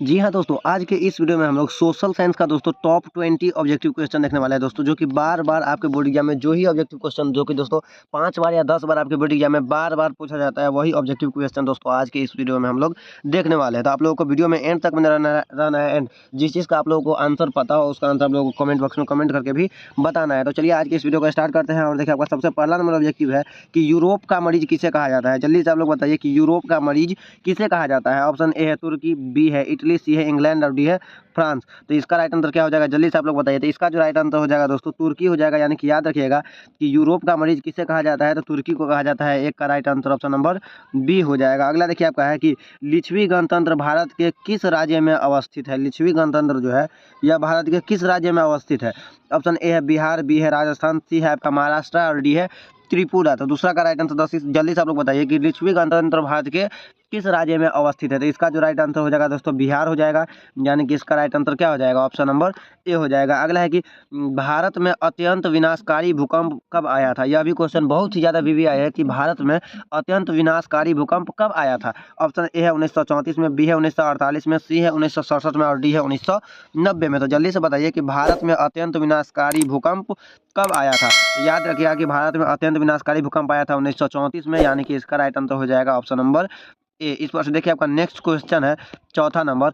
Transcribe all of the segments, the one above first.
जी हाँ दोस्तों, आज के इस वीडियो में हम लोग सोशल साइंस का दोस्तों टॉप 20 ऑब्जेक्टिव क्वेश्चन देखने वाले हैं दोस्तों, जो कि बार-बार आपके बोर्ड एग्जाम में जो ही ऑब्जेक्टिव क्वेश्चन जो कि दोस्तों 5 बार या 10 बार आपके बोर्ड एग्जाम में बार-बार पूछा जाता है, वही ऑब्जेक्टिव क्वेश्चन दोस्तों आज के इस वीडियो में हम लोग देखने वाले हैं। तो आप लोगों को वीडियो में एंड तक बने रहना है एंड जिस चीज़ का आप लोगों को आंसर पता हो उसका आंसर आप लोगों को कमेंट बॉक्स में कमेंट करके भी बताना है। तो चलिए आज के इस वीडियो को स्टार्ट करते हैं। और देखिए आपका सबसे पहला नंबर ऑब्जेक्टिव है कि यूरोप का मरीज किसे कहा जाता है। जल्दी से आप लोग बताइए कि यूरोप का मरीज किसे कहा जाता है। ऑप्शन ए है तुर्की, बी है इटली, सी है इंग्लैंड और डी है फ्रांस। तो इसका राइट आंसर क्या हो जाएगा, जल्दी से आप लोग बताइए। तो इसका जो राइट आंसर हो जाएगा दोस्तों तुर्की हो जाएगा। यानी कि याद रखिएगा कि यूरोप का मरीज किसे कहा जाता है, तो तुर्की को कहा जाता है। एक का right answer option number B हो जाएगा। अगला देखिए आपका है कि लिच्छवी गणतंत्र भारत के किस राज्य में अवस्थित है। लिच्छवी गणतंत्र जो है यह भारत के किस राज्य में अवस्थित है। ऑप्शन ए है बिहार, बी है राजस्थान, सी है आपका महाराष्ट्र और डी है त्रिपुरा। तो दूसरा का राइट आंसर जल्दी से आप लोग बताइए कि लिच्छवी गणतंत्र भारत के किस राज्य में अवस्थित है। तो इसका जो राइट आंसर हो जाएगा दोस्तों बिहार हो जाएगा। यानी कि इसका राइट आंसर क्या हो जाएगा, ऑप्शन नंबर ए हो जाएगा। अगला है कि भारत में अत्यंत विनाशकारी भूकंप कब आया था। यह भी क्वेश्चन बहुत ही ज़्यादा वीवीआई है कि भारत में अत्यंत विनाशकारी भूकंप कब आया था। ऑप्शन ए है 1934 में, बी है 1948 में, सी है 1967 में और डी है 1990 में। तो जल्दी से बताइए कि भारत में अत्यंत विनाशकारी भूकंप कब आया था। याद रखिएगा कि भारत में अत्यंत विनाशकारी भूकंप आया था 1934 में। यानी कि इसका राइट आंसर हो जाएगा ऑप्शन नंबर ए। इस पर से देखिए आपका नेक्स्ट क्वेश्चन है चौथा नंबर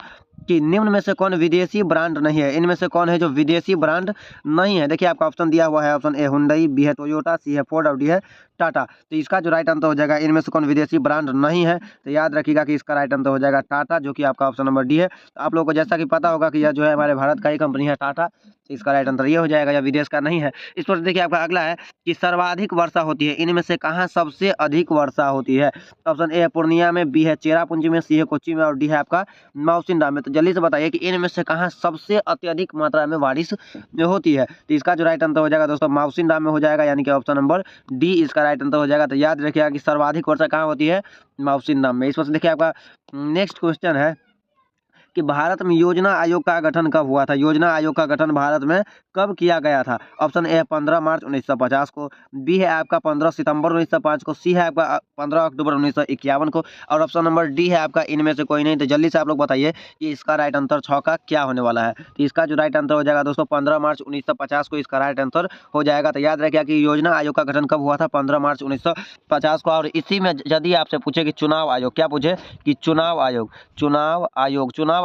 कि निम्न में से कौन विदेशी ब्रांड नहीं है। इनमें से कौन है जो विदेशी ब्रांड नहीं है। देखिए आपका ऑप्शन दिया हुआ है, ऑप्शन ए हुंडई, बी है टोयोटा, सी है फोर्ड और डी है टाटा। तो इसका जो राइट आंसर हो जाएगा इनमें से कौन विदेशी ब्रांड नहीं है। तो याद रखिएगा कि इसका राइट आंसर हो जाएगा टाटा, जो कि आपका ऑप्शन नंबर डी है। तो आप लोगों को जैसा कि पता होगा कि यह जो है हमारे भारत का ही कंपनी है टाटा। तो इसका राइट आंसर ये हो जाएगा, या विदेश का नहीं है। इस पर देखिए आपका अगला है कि सर्वाधिक वर्षा होती है इनमें से कहाँ सबसे अधिक वर्षा होती है। ऑप्शन ए है पूर्णिया में, बी है चेरापूंजी में, सी है कोच्चि में और डी है आपका माउसिनराम में। तो जल्दी से बताइए कि इनमें से कहाँ सबसे अत्यधिक मात्रा में बारिश होती है। तो इसका जो राइट आंसर हो जाएगा दोस्तों माउसिनराम में हो जाएगा। यानी कि ऑप्शन नंबर डी इसका राइट आंसर हो जाएगा। तो याद रखिएगा कि सर्वाधिक वर्षा कहाँ होती है, माउसिनराम में। इस पर से देखिए आपका नेक्स्ट क्वेश्चन है कि भारत में योजना आयोग का गठन कब हुआ था। योजना आयोग का गठन भारत में कब किया गया था। ऑप्शन ए 15 मार्च 1950 को, बी है आपका 15 सितंबर 1905 को, सी है आपका 15 अक्टूबर 1951 को और ऑप्शन नंबर डी है आपका इनमें से कोई नहीं। तो जल्दी से आप लोग बताइए कि इसका राइट आंसर 6 का क्या होने वाला है। तो इसका जो राइट आंसर हो जाएगा दोस्तों 15 मार्च 1950 को इसका राइट आंसर हो जाएगा। तो याद रखिए कि योजना आयोग का गठन कब हुआ था, 15 मार्च 1950 को। और इसी में यदि आपसे पूछे कि चुनाव आयोग, क्या पूछे कि चुनाव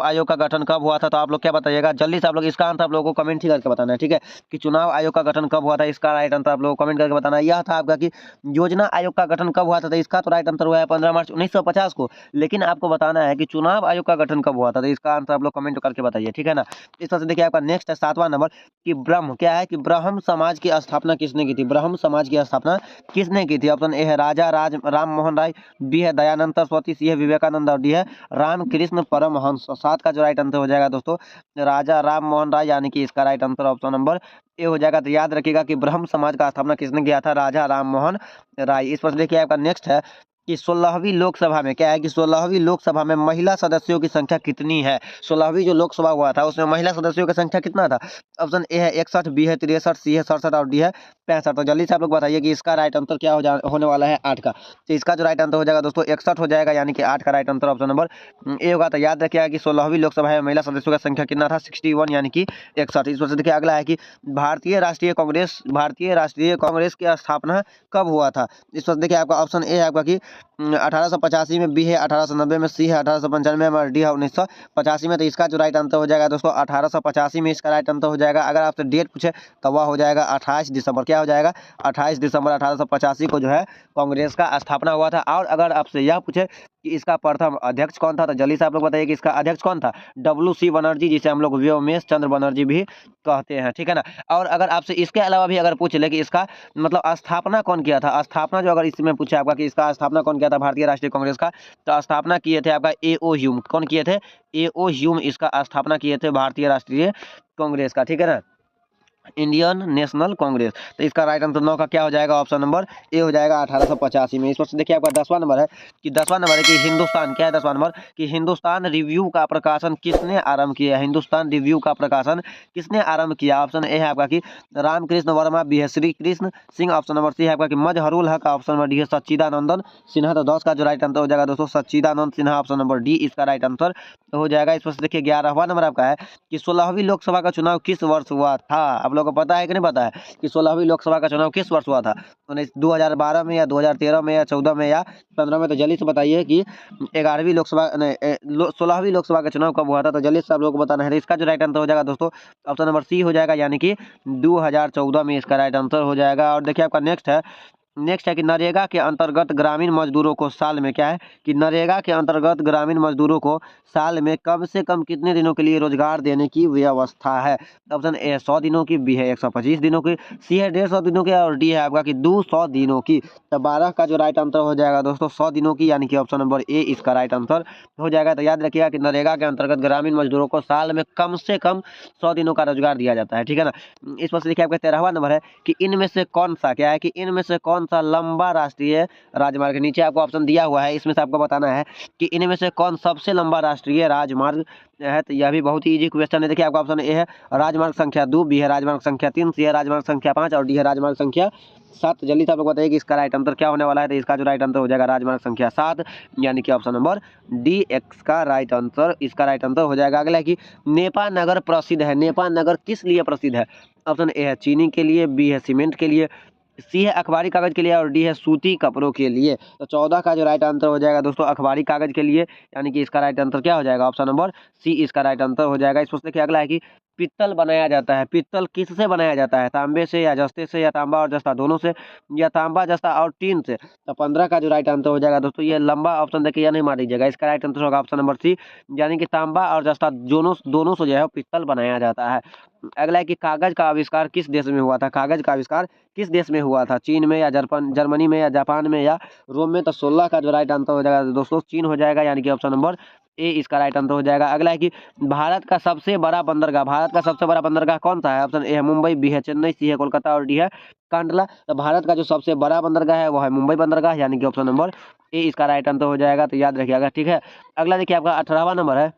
आयोग का गठन कब हुआ था, तो आप लोग क्या बताइएगा, जल्दी से आप लोग इसका आंसर आप लोगों को कमेंट ही करके बताना है। ठीक है कि चुनाव आयोग का गठन कब हुआ था, इसका राइट आंसर आप लोगों को कमेंट करके बताना है। यह था आपका कि योजना आयोग का गठन कब हुआ था। तो इसका तो राइट आंसर हुआ है 15 मार्च 1950 को, लेकिन आपको बताना है कि चुनाव आयोग का गठन कब हुआ था। तो इसका आंसर आप लोग कमेंट करके बताइए, ठीक है ना। इस तरह से देखिए आपका नेक्स्ट है 7वां नंबर कि ब्रह्म क्या है कि ब्रह्म समाज की स्थापना किसने की थी। ब्रह्म समाज की स्थापना किसने की थी। ऑप्शन ए है राजा राम मोहन राय, बी है दयानंद सरस्वती, सी है विवेकानंद और डी है रामकृष्ण परमहंस। 7 का जो राइट आंसर हो जाएगा दोस्तों राजा राम मोहन राय। यानी कि इसका right answer option number A हो जाएगा। तो याद रखिएगा कि ब्रह्म समाज का स्थापना किसने किया था, राजा राम मोहन राय। इस पर देखिए आपका नेक्स्ट है कि 16वीं लोकसभा में क्या है कि 16वीं लोकसभा में महिला सदस्यों की संख्या कितनी है। 16वीं जो लोकसभा हुआ था उसमें महिला सदस्यों की संख्या कितना था। ऑप्शन ए है 61, बी है 63, सी है 67 और डी है 65। तो जल्दी से आप लोग बताइए कि इसका राइट आंसर क्या होने वाला है, 8 का। तो इसका जो राइट आंसर हो जाएगा दोस्तों 61 हो जाएगा। यानी कि 8 का right answer option number A होगा। तो याद रखिएगा कि 16वीं लोकसभा में महिला सदस्यों की संख्या कितना था, 61 यानी कि 61। इस पर से देखिए अगला है कि भारतीय राष्ट्रीय कांग्रेस की स्थापना कब हुआ था। इस पर देखिए आपका ऑप्शन ए है आपका कि 1885 में, बी है 1890 में, सी है 1895 में और डी है 1985 में। तो इसका जो राइट आंसर हो जाएगा दोस्तों 1885 में इसका राइट आंसर हो जाएगा। अगर आपसे डेट पूछे तो वह हो जाएगा 28 दिसंबर। क्या हो जाएगा, 28 दिसंबर 1885 को जो है कांग्रेस का स्थापना हुआ था। और अगर आपसे यह पूछे कि इसका प्रथम अध्यक्ष कौन था, तो जल्दी से आप लोग बताइए कि इसका अध्यक्ष कौन था, WC बनर्जी, जिसे हम लोग व्योमेश चंद्र बनर्जी भी कहते हैं, ठीक है ना। और अगर आपसे इसके अलावा भी अगर पूछ ले कि इसका मतलब स्थापना कौन किया था, स्थापना जो अगर इसमें पूछे आपका कि इसका स्थापना कौन किया था भारतीय राष्ट्रीय कांग्रेस का, तो स्थापना किए थे आपका A.O. ह्यूम। कौन किए थे, A.O. ह्यूम इसका स्थापना किए थे भारतीय राष्ट्रीय कांग्रेस का, ठीक है ना। Indian national Congress. तो इसका राइट आंसर 9 का क्या हो जाएगा, ऑप्शन नंबर ए हो जाएगा 1885 में। इस पर से देखिए आपका 10वां नंबर है कि 10वां नंबर है कि हिंदुस्तान, क्या है 10वां नंबर, कि हिंदुस्तान रिव्यू का प्रकाशन किसने आरंभ किया। हिंदुस्तान रिव्यू का प्रकाशन किसने आरंभ किया। ऑप्शन ए है आपका कि रामकृष्ण वर्मा, बी है Shri Krishna Singh, option number C है आपका कि मजहरुल हक, ऑप्शन नंबर डी है सच्चिदानंदन सिन्हा। तो 10 का जो राइट आंसर हो जाएगा दोस्तों सच्चिदानंद सिन्हा, ऑप्शन नंबर डी इसका राइट आंसर हो जाएगा। इस पर से देखिए 11वां नंबर आपका है कि 16वीं लोकसभा का चुनाव किस वर्ष हुआ था। आप लोगों को पता है कि नहीं पता है कि 16वीं लोकसभा का चुनाव किस वर्ष हुआ था। 2012 में या 2013 में या 14 में या 15 में। तो जल्दी से बताइए कि 11वीं लोकसभा 16वीं लोकसभा का चुनाव कब हुआ था। तो जल्दी से आप लोगों को बताना है। तो इसका जो राइट आंसर हो जाएगा दोस्तों ऑप्शन नंबर सी हो जाएगा, यानी कि 2014 में इसका राइट आंसर हो जाएगा। और देखिए आपका नेक्स्ट है कि नरेगा के अंतर्गत ग्रामीण मजदूरों को साल में, क्या है कि नरेगा के अंतर्गत ग्रामीण मजदूरों को साल में कम से कम कितने दिनों के लिए रोजगार देने की व्यवस्था है। ऑप्शन ए 100 दिनों की, बी है 125 दिनों की, सी है 150 दिनों की और डी है आपका कि 200 दिनों की। तो 12 का जो राइट आंसर हो जाएगा दोस्तों 100 दिनों की, यानी कि ऑप्शन नंबर ए इसका राइट आंसर हो जाएगा। तो याद रखिएगा कि नरेगा के अंतर्गत ग्रामीण मजदूरों को साल में कम से कम 100 दिनों का रोजगार दिया जाता है, ठीक है ना। इस पर से देखिए आपका 13वां नंबर है कि इनमें से कौन सा, क्या है कि इनमें से कौन सा लंबा राष्ट्रीय राजमार्ग, नीचे आपको ऑप्शन दिया हुआ है, इसमें से आपको बताना है कि इनमें से कौन सबसे लंबा राष्ट्रीय राजमार्ग है। तो यह भी बहुत ही इजी क्वेश्चन है। देखिए आपका ऑप्शन ए है राजमार्ग संख्या 2, बी है राजमार्ग संख्या 3, सी है राजमार्ग संख्या 5 और डी है राजमार्ग संख्या 7। जल्दी से आप लोग बताइए कि इसका राइट आंसर क्या होने वाला है। तो इसका जो राइट आंसर हो जाएगा राजमार्ग संख्या 7, यानी कि ऑप्शन नंबर डी एक्स का राइट आंसर इसका राइट आंसर हो जाएगा। अगला है कि नेपा नगर प्रसिद्ध है। नेपा नगर किस लिए प्रसिद्ध है। ऑप्शन ए है चीनी के लिए, बी है सीमेंट के लिए, सी है अखबारी कागज के लिए और डी है सूती कपड़ों के लिए। तो 14 का जो राइट आंसर हो जाएगा दोस्तों अखबारी कागज के लिए, यानी कि इसका राइट आंसर क्या हो जाएगा, ऑप्शन नंबर सी इसका राइट आंसर हो जाएगा। इस प्रश्न देखिए अगला है कि पित्तल बनाया जाता है। पित्तल किससे बनाया जाता है, तांबे से या जस्ते से या तांबा और जस्ता दोनों से या तांबा जस्ता और टीन से। तो 15 का जो राइट आंसर हो जाएगा दोस्तों, ये लंबा ऑप्शन देखिए या नहीं मार दीजिएगा, इसका राइट आंसर होगा ऑप्शन नंबर सी, यानी कि तांबा और जस्ता दोनों से जो है पित्तल बनाया जाता है। अगला है कि कागज का आविष्कार किस देश में हुआ था। कागज का आविष्कार किस देश में हुआ था, चीन में या जर्मनी में या जापान में या रोम में। तो 16 का जो राइट आंसर हो जाएगा दोस्तों चीन हो जाएगा, यानी कि ऑप्शन नंबर ए इसका राइट आंसर हो जाएगा। अगला है कि भारत का सबसे बड़ा बंदरगाह कौन सा है। ऑप्शन ए है मुंबई, बी है चेन्नई, सी है कोलकाता और डी है कांडला। तो भारत का जो सबसे बड़ा बंदरगाह है वो है मुंबई बंदरगाह, यानी कि ऑप्शन नंबर ए इसका राइट आंसर हो जाएगा। तो याद रखिएगा, ठीक है। अगला देखिए आपका 18वां नंबर है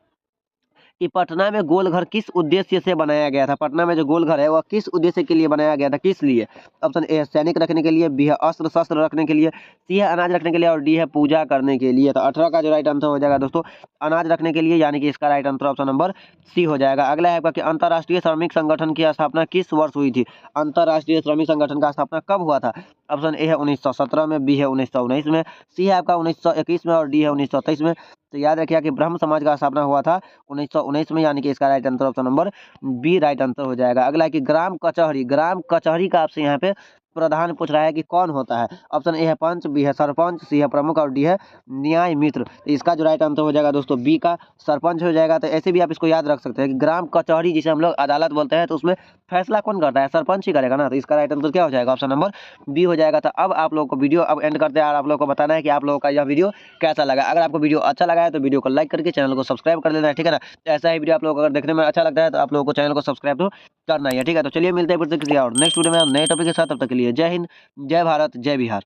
कि पटना में गोलघर किस उद्देश्य से बनाया गया था। पटना में जो गोलघर है वह किस उद्देश्य के लिए बनाया गया था, किस लिए। ऑप्शन ए है सैनिक रखने के लिए, बी है अस्त्र शस्त्र रखने के लिए, सी है अनाज रखने के लिए और डी है पूजा करने के लिए। तो 18 का जो राइट आंसर हो जाएगा दोस्तों अनाज रखने के लिए, यानी कि इसका right answer option number C हो जाएगा। अगला है आपका कि अंतर्राष्ट्रीय श्रमिक संगठन की स्थापना किस वर्ष हुई थी। अंतर्राष्ट्रीय श्रमिक संगठन का स्थापना कब हुआ था। ऑप्शन ए है 1917 में, बी है 1919 में, सी है आपका 1921 में और डी है 1923 में। तो याद रखिएगा कि ब्रह्म समाज का स्थापना हुआ था 1919 में, यानी कि इसका right answer option number B right answer हो जाएगा। अगला है कि ग्राम कचहरी का आपसे यहाँ पे प्रधान पूछ रहा है कि कौन होता है। ऑप्शन ए है पंच, बी है सरपंच, सी है प्रमुख और डी है न्याय मित्र। तो इसका जो राइट आंसर हो जाएगा दोस्तों बी का सरपंच हो जाएगा। तो ऐसे भी आप इसको याद रख सकते हैं कि ग्राम कचहरी जिसे हम लोग अदालत बोलते हैं, तो उसमें फैसला कौन करता है, सरपंच ही करेगा ना। तो इसका राइट आंसर क्या हो जाएगा, ऑप्शन नंबर बी हो जाएगा। तो अब आप लोगों को वीडियो अब एंड करते हैं और आप लोगों को बताना है कि आप लोगों का यह वीडियो कैसा लगा। अगर आपको वीडियो अच्छा लगा है तो वीडियो को लाइक करके चैनल को सब्सक्राइब कर लेना है, ठीक है ना। ऐसा ही वीडियो आप लोगों को अगर देखने में अच्छा लगता है तो आप लोगों को चैनल को सब्सक्राइब तो करना ही है, ठीक है। तो चलिए मिलते हैं फिर से किसी और नेक्स्ट वीडियो में नए टॉपिक के साथ। तब तक के लिए जय हिंद, जय भारत, जय बिहार।